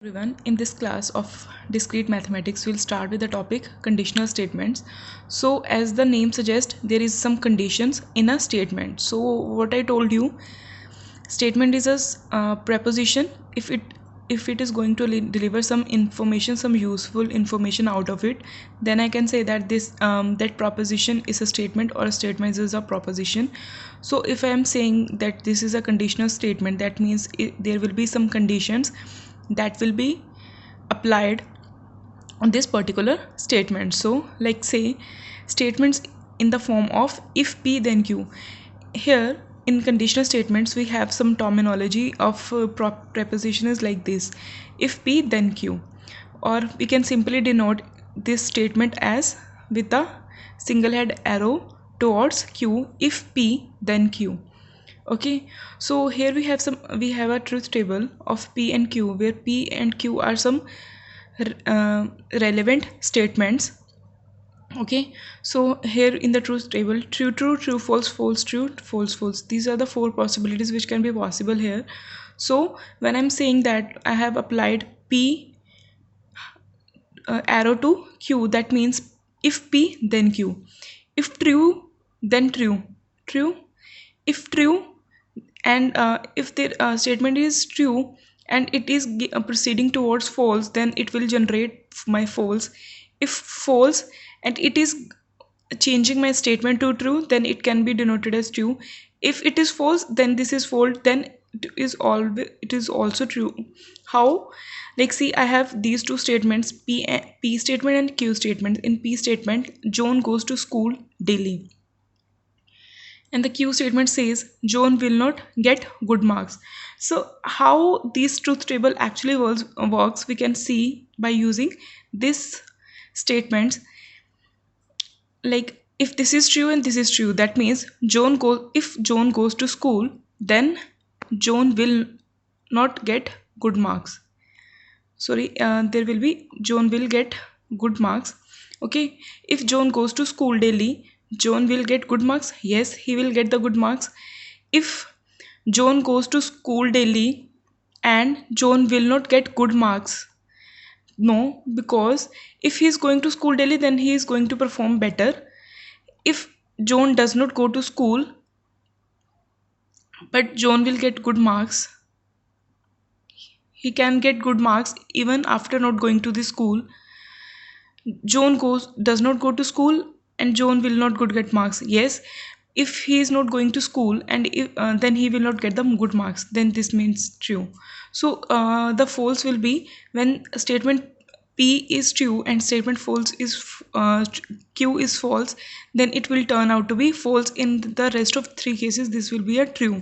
Everyone, in this class of discrete mathematics, we'll start with the topic conditional statements. So, as the name suggests, there is some conditions in a statement. So, what I told you, statement is a preposition. If it is going to deliver some information, some useful information out of it, then I can say that this that proposition is a statement, or a statement is a proposition. So, if I am saying that this is a conditional statement, that means there will be some conditions that will be applied on this particular statement. So like say statements in the form of if p then q. Here in conditional statements we have some terminology of preposition is like this: if p then q, or we can simply denote this statement as with a single head arrow towards q, if p then q. Okay, so here we have a truth table of p and q, where p and q are some relevant statements. Okay, so here in the truth table, true true, true false, false true, false false, these are the four possibilities which can be possible here. So when I'm saying that I have applied p arrow to q, that means if p then q, if true then true, true, if true, and if the statement is true and it is proceeding towards false, then it will generate my false. If false and it is changing my statement to true, then it can be denoted as true. If it is false, then this is false, then it is also true. How? Like see, I have these two statements, p statement and q statement. In p statement, John goes to school daily, and the Q statement says John will not get good marks. So how this truth table actually works, we can see by using this statements. Like if this is true and this is true, that means if John goes to school, then John will not get good marks. Sorry, there will be John will get good marks. Okay, if John goes to school daily, John will get good marks. Yes, he will get the good marks. If John goes to school daily and John will not get good marks, no, because if he is going to school daily, then he is going to perform better. If John does not go to school but John will get good marks, he can get good marks even after not going to the school. John does not go to school and John will not get marks. Yes, if he is not going to school and then he will not get the good marks, then this means true. So the false will be when statement p is true and statement false is q is false, then it will turn out to be false. In the rest of three cases, this will be a true.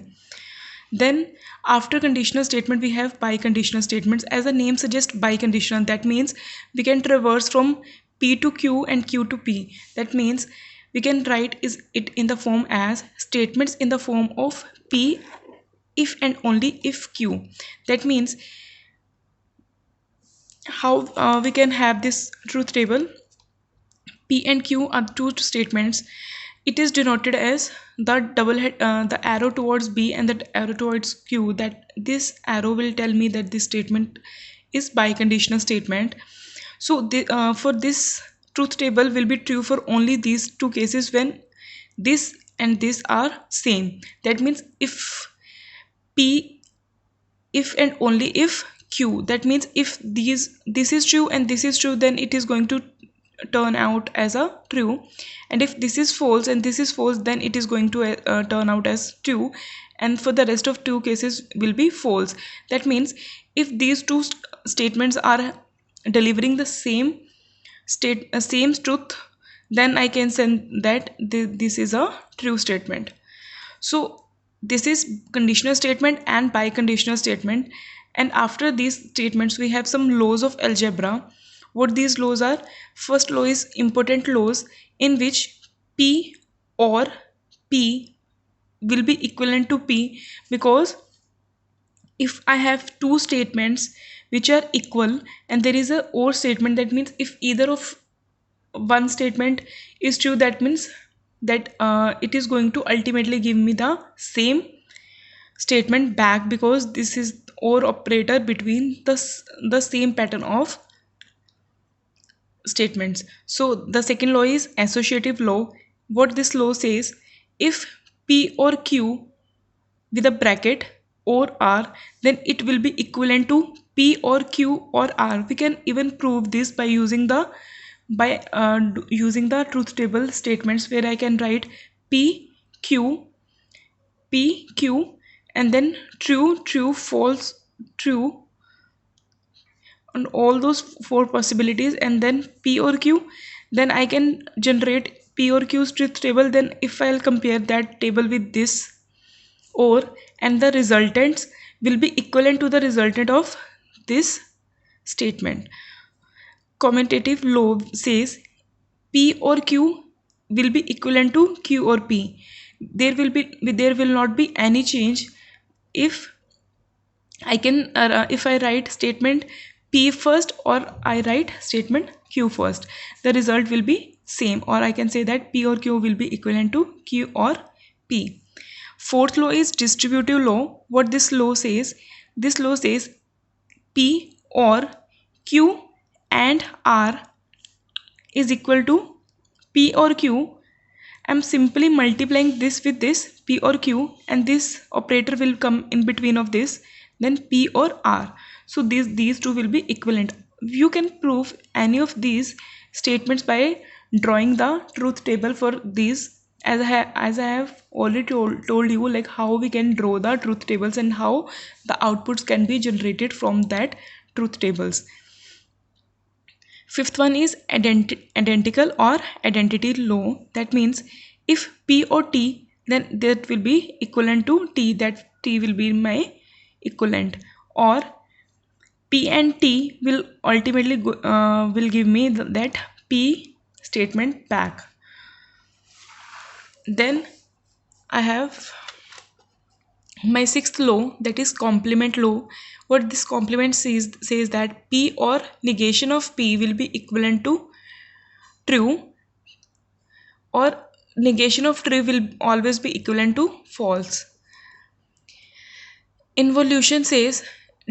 Then after conditional statement, we have biconditional statements. As the name suggests, biconditional, that means we can traverse from p to q and q to p. That means we can write it in the form as statements in the form of p if and only if q. That means how we can have this truth table. P and Q are two statements. It is denoted as the the arrow towards B and the arrow towards Q. That this arrow will tell me that this statement is biconditional statement. So for this truth table will be true for only these two cases, when this and this are same. That means if P, if and only if Q. That means if this is true and this is true, then it is going to turn out as a true, and if this is false and this is false, then it is going to turn out as true, and for the rest of two cases will be false. That means if these two statements are delivering the same same truth, then I can say that this is a true statement. So this is conditional statement and biconditional statement. And after these statements, we have some laws of algebra. What these laws are: first law is important laws, in which p or p will be equivalent to p, because if I have two statements which are equal and there is a or statement, that means if either of one statement is true, that means that it is going to ultimately give me the same statement back, because this is or operator between the same pattern of statements. So the second law is associative law. What this law says, if P or Q with a bracket or R, then it will be equivalent to P or Q or R. We can even prove this by using the truth table statements, where I can write P Q and then true, true, false, true, on all those four possibilities, and then P or Q. Then I can generate P or Q's truth table. Then if I'll compare that table with this or, and the resultants will be equivalent to the resultant of this statement. Commutative law says P or Q will be equivalent to Q or P. There will not be any change if if I write statement P first or I write statement Q first. The result will be same, or I can say that P or Q will be equivalent to Q or P. Fourth law is distributive law. What this law says? This law says P or Q and R is equal to P or Q. I'm simply multiplying this with this P or Q, and this operator will come in between of this, then P or R. So these two will be equivalent. You can prove any of these statements by drawing the truth table for these, as I have already told you, like how we can draw the truth tables and how the outputs can be generated from that truth tables. Fifth one is identical or identity law. That means if P or T, then that will be equivalent to T, that T will be my equivalent, or P and T will ultimately will give me that P statement back. Then I have my sixth law, that is complement law. What this complement says that P or negation of P will be equivalent to true, or negation of true will always be equivalent to false. Involution says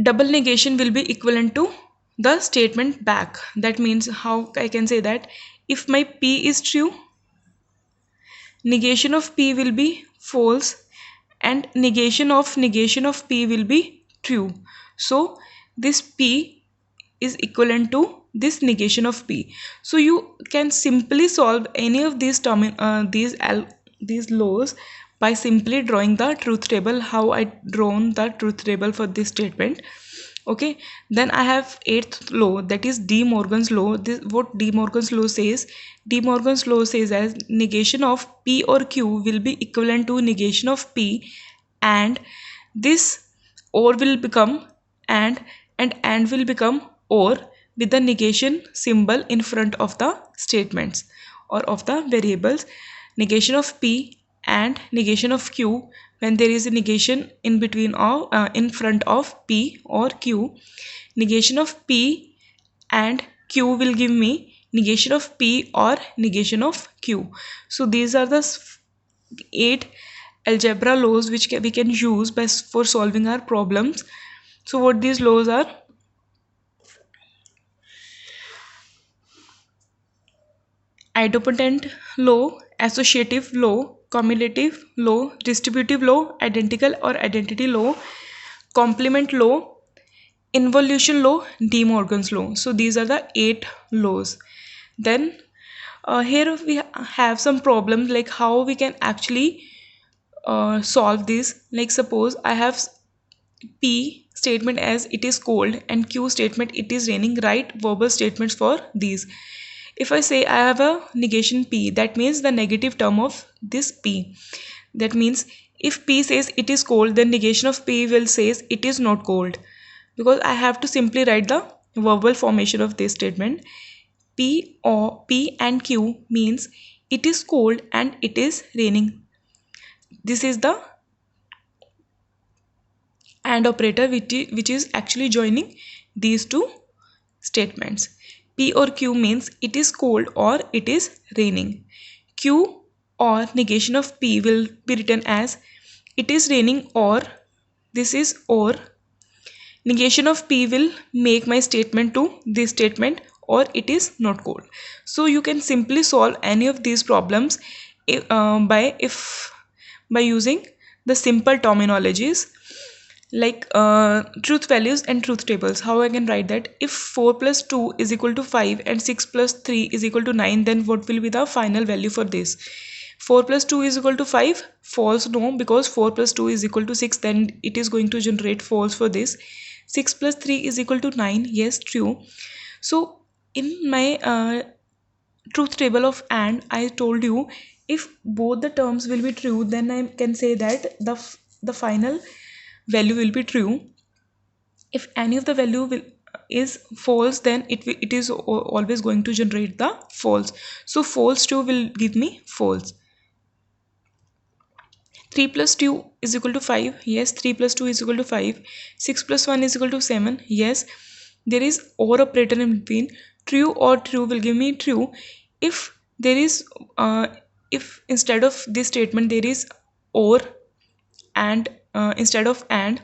double negation will be equivalent to the statement back. That means how I can say that if my P is true, negation of P will be false, and negation of P will be true. So this P is equivalent to this negation of P. So you can simply solve any of these laws by simply drawing the truth table, how I drawn the truth table for this statement. Okay, then I have eighth law, that is De Morgan's law. What De Morgan's law says? De Morgan's law says as negation of P or Q will be equivalent to negation of P, and this or will become and will become or with the negation symbol in front of the statements or of the variables. Negation of P and negation of Q, when there is a negation in between of in front of P or Q, negation of P and Q will give me negation of P or negation of Q. So these are the 8 algebra laws which we can use for solving our problems. So what these laws are: idempotent law, associative law, cumulative law, distributive law, identical or identity law, complement law, involution law, De Morgan's law. So these are the 8 laws. Then here we have some problems, like how we can actually solve this. Like suppose I have P statement as it is cold and Q statement it is raining. Write verbal statements for these. If I say I have a negation P, that means the negative term of this P. That means if P says it is cold, then negation of P will says it is not cold, because I have to simply write the verbal formation of this statement. P or P and Q means it is cold and it is raining. This is the AND operator which is actually joining these two statements. P or Q means it is cold or it is raining. Q or negation of P will be written as it is raining or, this is or. negation of P will make my statement to this statement or it is not called. So you can simply solve any of these problems by using the simple terminologies like truth values and truth tables. How I can write that? If 4 plus 2 is equal to 5 and 6 plus 3 is equal to 9, then what will be the final value for this? 4 plus 2 is equal to 5? False. No, because 4 plus 2 is equal to 6, then it is going to generate false for this. 6 plus 3 is equal to 9? Yes, true. So in my truth table of AND, I told you if both the terms will be true, then I can say that the final value will be true. If any of the value is false, then it is always going to generate the false. So false true will give me false. 3 plus 2 is equal to 5. Yes, 3 plus 2 is equal to 5. 6 plus 1 is equal to 7. Yes, there is OR operator in between. True or true will give me true. If there is if instead of this statement there is OR and instead of AND,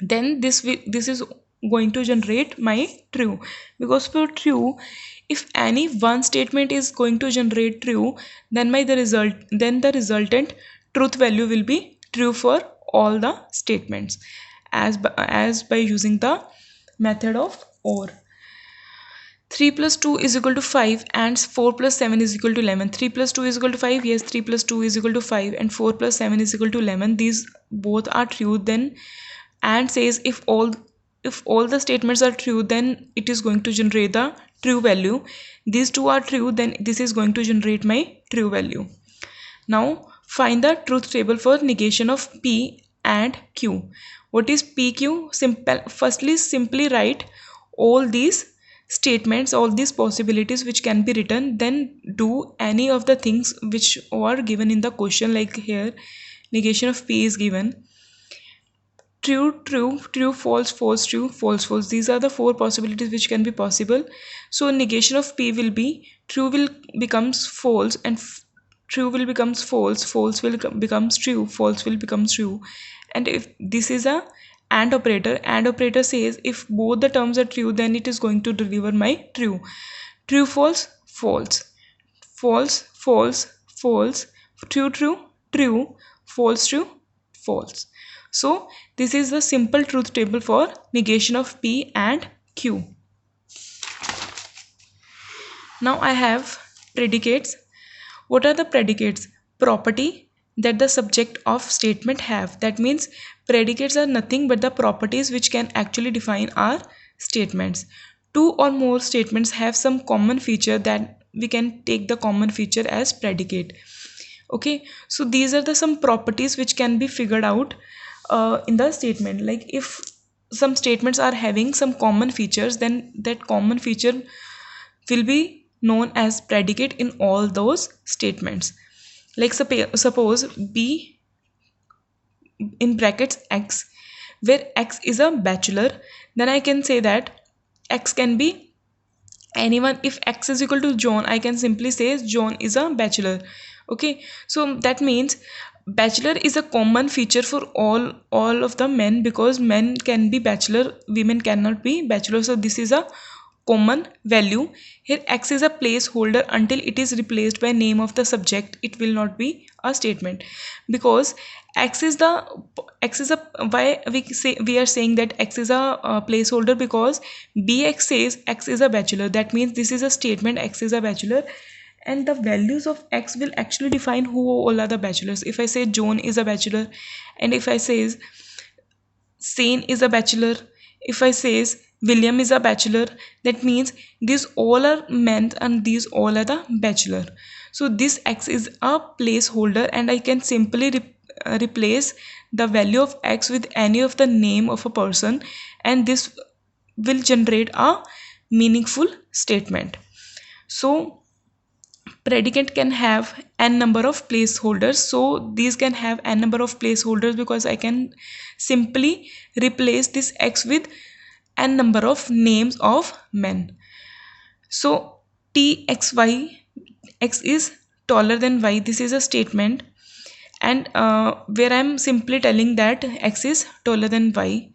then this is going to generate my true, because for true, if any one statement is going to generate true, then the resultant truth value will be true for all the statements as by using the method of OR. 3 plus 2 is equal to 5 and 4 plus 7 is equal to 11. 3 plus 2 is equal to 5. Yes, 3 plus 2 is equal to 5 and 4 plus 7 is equal to 11. These both are true. Then and says if all the statements are true, then it is going to generate the true value. These two are true, then this is going to generate my true value. Now find the truth table for negation of P and Q. What is PQ? Firstly, simply write all these statements, all these possibilities which can be written, then do any of the things which are given in the question. Like here, negation of P is given. True, true, true, false, false, true, false, false. These are the four possibilities which can be possible. So negation of P will be true will becomes false and true will becomes false, false will becomes true, false will becomes true. And if this is a AND operator says if both the terms are true, then it is going to deliver my true. True, false, false, false, false, false, true, true, true, false, true, false. So this is the simple truth table for negation of P and Q. Now I have predicates. What are the predicates? Property that the subject of statement have. That means predicates are nothing but the properties which can actually define our statements. Two or more statements have some common feature, that we can take the common feature as predicate. Okay, so these are the some properties which can be figured out in the statement. Like if some statements are having some common features, then that common feature will be known as predicate in all those statements. Like suppose B in brackets X, where X is a bachelor, then I can say that X can be anyone. If X is equal to John, I can simply say John is a bachelor. Okay, so that means bachelor is a common feature for all of the men, because men can be bachelor, women cannot be bachelor. So this is a common value. Here X is a placeholder until it is replaced by name of the subject. It will not be a statement, because X is a why we are saying that X is a placeholder, because BX says X is a bachelor. That means this is a statement, X is a bachelor, and the values of X will actually define who all are the bachelors. If I say John is a bachelor, and if I says Sane is a bachelor, if I says William is a bachelor, that means these all are men and these all are the bachelor. So this X is a placeholder, and I can simply replace the value of X with any of the name of a person, and this will generate a meaningful statement. So predicate can have n number of placeholders. So these can have n number of placeholders because I can simply replace this X with n number of names of men. So TXY, X is taller than Y. This is a statement, and where I am simply telling that X is taller than Y.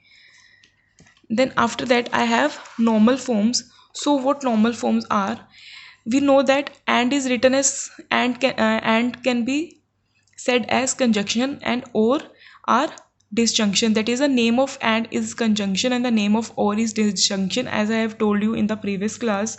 Then after that I have normal forms. So what normal forms are? We know that and is written as and can be said as conjunction, and or are disjunction. That is, the name of and is conjunction and the name of or is disjunction, as I have told you in the previous class.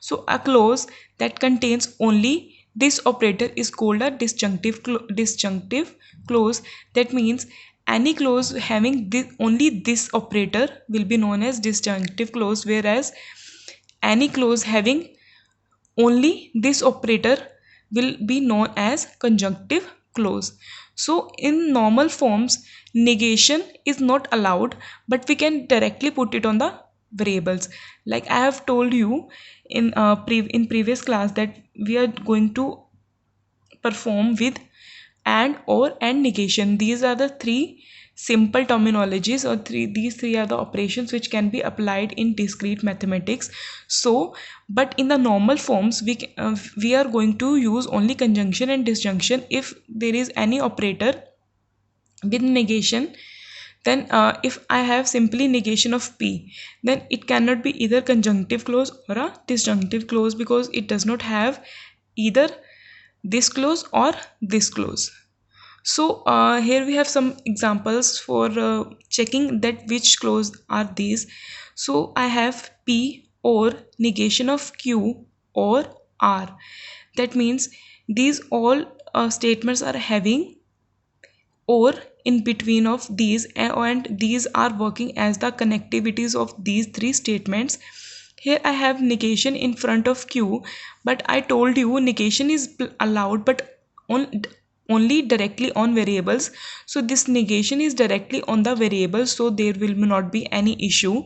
So a clause that contains only this operator is called a disjunctive clause. That means any clause having only this operator will be known as disjunctive clause, whereas any clause having only this operator will be known as conjunctive clause. So in normal forms, negation is not allowed, but we can directly put it on the variables. Like I have told you in previous class that we are going to perform with and, or, and negation. These are the three simple terminologies, or these three are the operations which can be applied in discrete mathematics. So but in the normal forms we are going to use only conjunction and disjunction. If there is any operator with negation, then if I have simply negation of p, then it cannot be either conjunctive clause or a disjunctive clause, because it does not have either this clause or this clause. So here we have some examples for checking that which clause are these. So I have P or negation of Q or R. That means these all statements are having or in between of these, and these are working as the connectivities of these three statements. Here I have negation in front of Q, but I told you negation is allowed, but only directly on variables. So this negation is directly on the variables, so there will not be any issue.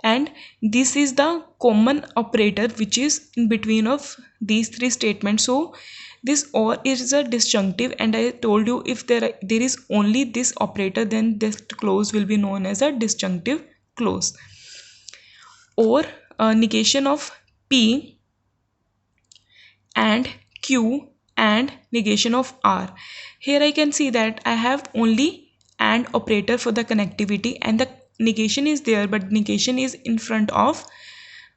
And this is the common operator which is in between of these three statements. So this or is a disjunctive, and I told you if there is only this operator, then this clause will be known as a disjunctive clause. Or negation of P and Q and negation of R. Here I can see that I have only and operator for the connectivity, and the negation is there, but negation is in front of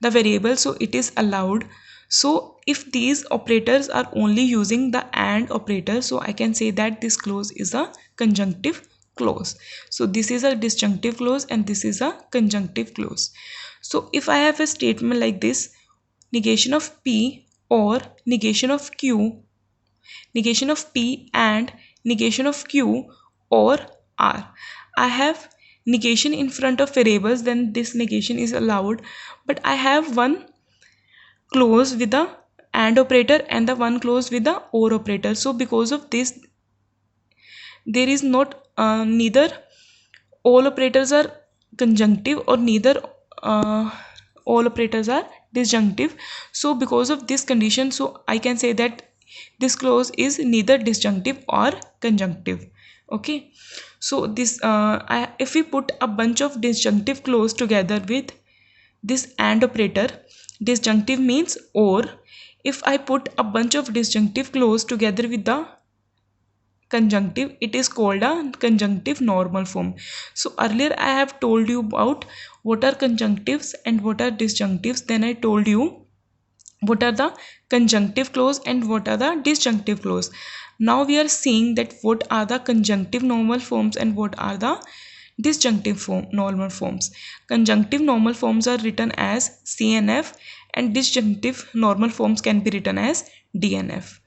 the variable, so it is allowed. So if these operators are only using the and operator, so I can say that this clause is a conjunctive clause. So this is a disjunctive clause and this is a conjunctive clause. So if I have a statement like this, negation of P or negation of Q, negation of P and negation of Q or R, I have negation in front of variables, then this negation is allowed. But I have one clause with the and operator and the one clause with the or operator. So because of this, there is not neither all operators are conjunctive or neither all operators are disjunctive. So because of this condition, so I can say that this clause is neither disjunctive or conjunctive. Okay, so this if we put a bunch of disjunctive clause together with this and operator, disjunctive means or. If I put a bunch of disjunctive clause together with the conjunctive, it is called a conjunctive normal form. So earlier I have told you about what are conjunctives and what are disjunctives. Then I told you what are the conjunctive clause and what are the disjunctive clause. Now we are seeing that what are the conjunctive normal forms and what are the disjunctive normal forms. Conjunctive normal forms are written as CNF and disjunctive normal forms can be written as DNF.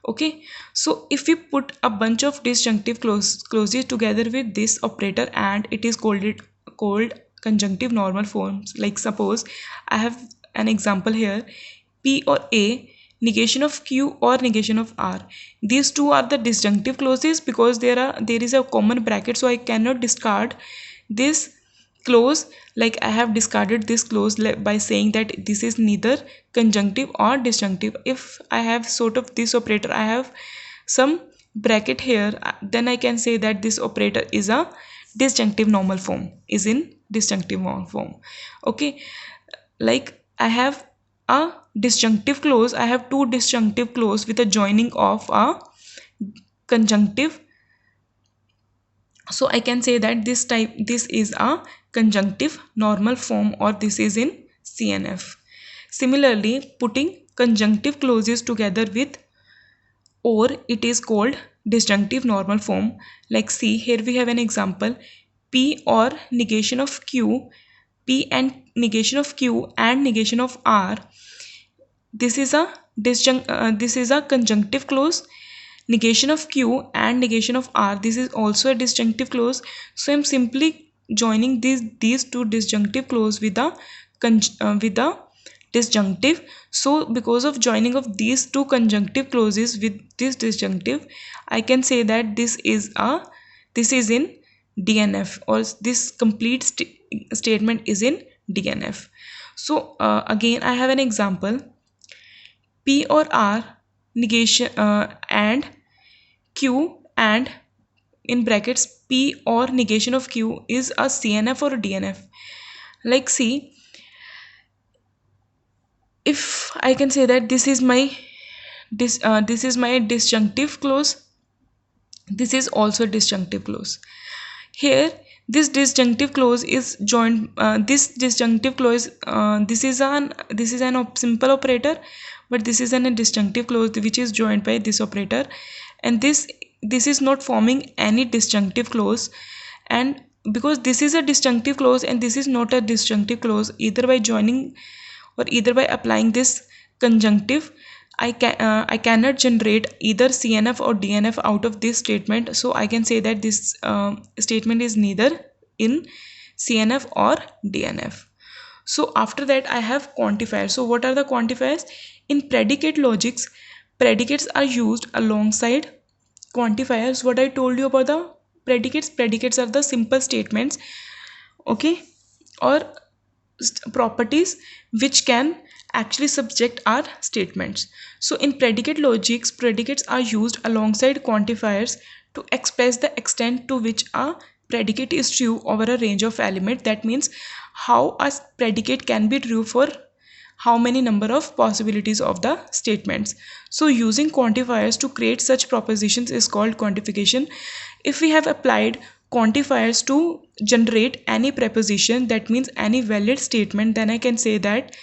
Okay, so if we put a bunch of disjunctive clauses together with this operator, and it is called conjunctive normal forms. Like suppose I have an example here, P or A, negation of Q or negation of R. These two are the disjunctive clauses because there is a common bracket, so I cannot discard this clause. Like I have discarded this clause by saying that this is neither conjunctive or disjunctive. If I have sort of this operator, I have some bracket here, then I can say that this operator is a disjunctive normal form, is in disjunctive normal form. Okay, like I have a disjunctive clause, I have two disjunctive clause with a joining of a conjunctive So I can say that this is a conjunctive normal form, or this is in CNF. Similarly, putting conjunctive clauses together with or, it is called disjunctive normal form. Like, see, here we have an example: P or negation of Q, P and negation of Q and negation of R. This is a this is a conjunctive clause. Negation of Q and negation of R, this is also a disjunctive clause. So I'm simply joining these two disjunctive clause with the disjunctive. So because of joining of these two conjunctive clauses with this disjunctive, I can say that this is in DNF, or this complete statement is in DNF. So again I have an example: P or R negation and Q, and in brackets P or negation of Q is a CNF or a DNF. Like, see, if I can say that this is my disjunctive clause, this is also a disjunctive clause. Here this disjunctive clause is joined this disjunctive clause this is an simple operator, but this is a disjunctive clause which is joined by this operator, and this is not forming any disjunctive clause. And because this is a disjunctive clause and this is not a disjunctive clause, either by joining or either by applying this conjunctive, I cannot generate either CNF or DNF out of this statement. So I can say that this statement is neither in CNF or DNF. So after that I have quantifiers. So what are the quantifiers? In predicate logics, predicates are used alongside quantifiers. What I told you about the predicates are the simple statements, okay, or properties which can actually subject our statements. So in predicate logics, predicates are used alongside quantifiers to express the extent to which a predicate is true over a range of elements. That means how a predicate can be true for how many number of possibilities of the statements. So using quantifiers to create such propositions is called quantification. If we have applied quantifiers to generate any preposition, that means any valid statement, then I can say that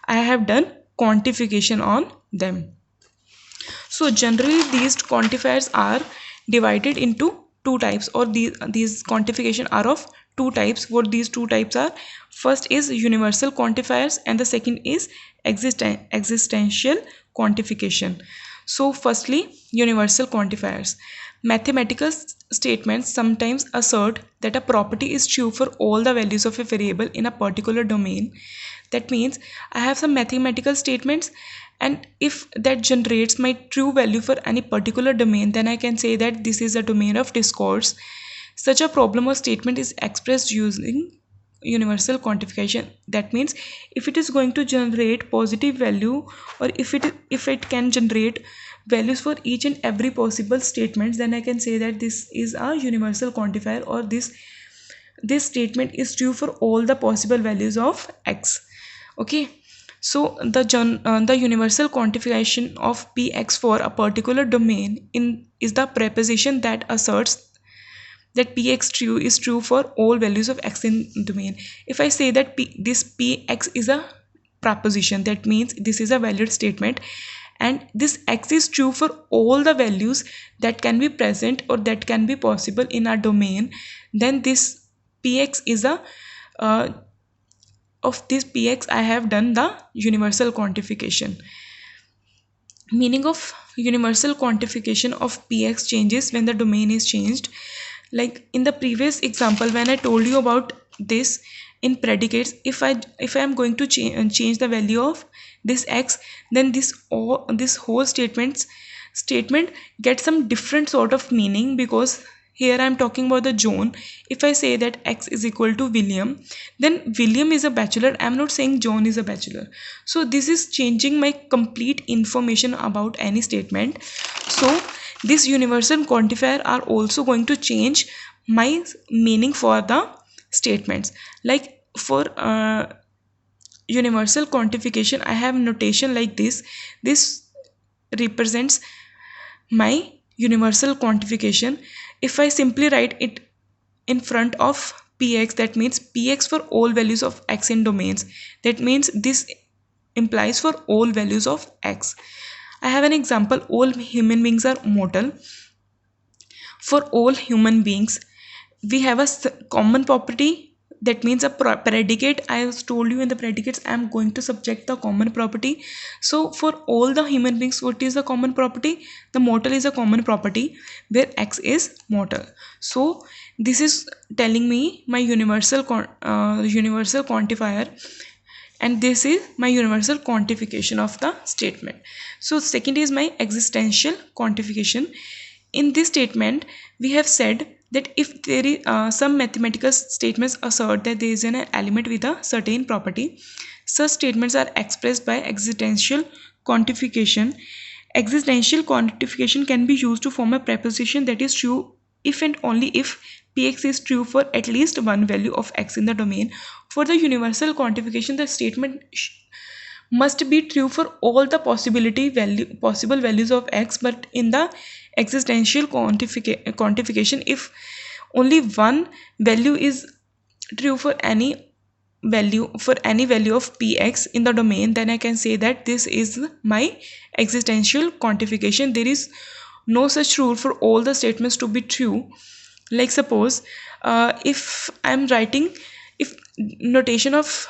I have done quantification on them. So generally these quantifiers are divided into two types, or these quantification are of two types. What these two types are: first is universal quantifiers and the second is existential quantification. So firstly, universal quantifiers. Mathematical statements sometimes assert that a property is true for all the values of a variable in a particular domain. That means I have some mathematical statements, and if that generates my true value for any particular domain, then I can say that this is a domain of discourse. Such a problem or statement is expressed using universal quantification. That means if it is going to generate positive value, or if it can generate values for each and every possible statement, then I can say that this is a universal quantifier, or this statement is true for all the possible values of x. Okay, so the universal quantification of px for a particular domain is the preposition that asserts that px true is true for all values of x in domain. If I say that this px is a proposition, that means this is a valid statement, and this x is true for all the values that can be present or that can be possible in our domain, then this px is a of this px I have done the universal quantification. Meaning of universal quantification of px changes when the domain is changed. Like in the previous example when I told you about this, in predicates, if I am going to change the value of this x, then this whole statement gets some different sort of meaning, because here I am talking about the John. If I say that x is equal to William, then William is a bachelor. I am not saying John is a bachelor. So this is changing my complete information about any statement. So this universal quantifier are also going to change my meaning for the statements. Like for universal quantification, I have notation like this. This represents my universal quantification. If I simply write it in front of px, that means px for all values of x in domains. That means this implies for all values of x. I have an example. All human beings are mortal. For all human beings, we have a common property. That means a predicate. I have told you in the predicates I am going to subject the common property. So for all the human beings, what is the common property? The mortal is a common property where x is mortal. So this is telling me my universal quantifier, and this is my universal quantification of the statement. So second is my existential quantification. In this statement we have said that if there is some mathematical statements assert that there is an element with a certain property, such statements are expressed by existential quantification. Existential quantification can be used to form a proposition that is true if and only if px is true for at least one value of x in the domain. For the universal quantification, the statement must be true for all the possible values of x, but in the existential quantification, if only one value is true for any value of px in the domain, then I can say that this is my existential quantification. There is no such rule for all the statements to be true. Like suppose if I'm writing, if notation of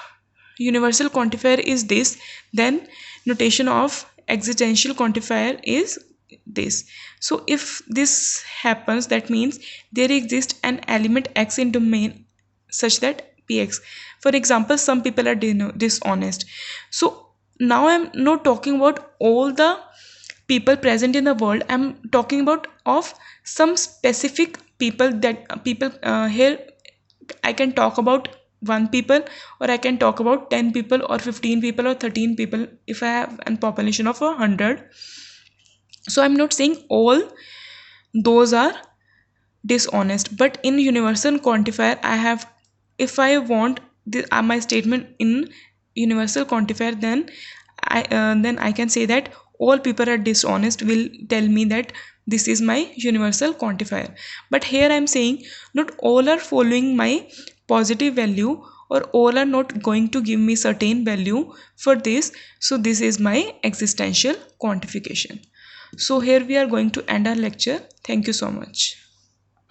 universal quantifier is this, then notation of existential quantifier is this. So if this happens, that means there exists an element x in domain such that px. For example, some people are dishonest. So now I'm not talking about all the people present in the world. I'm talking about of some specific people. That people here I can talk about one people, or I can talk about 10 people or 15 people or 13 people if I have a population of 100. So I'm not saying all those are dishonest, but in universal quantifier I have, if I want my statement in universal quantifier, then I can say that all people are dishonest will tell me that this is my universal quantifier. But here I'm saying not all are following my positive value, or all are not going to give me certain value for this. So this is my existential quantification. So here we are going to end our lecture. Thank you so much.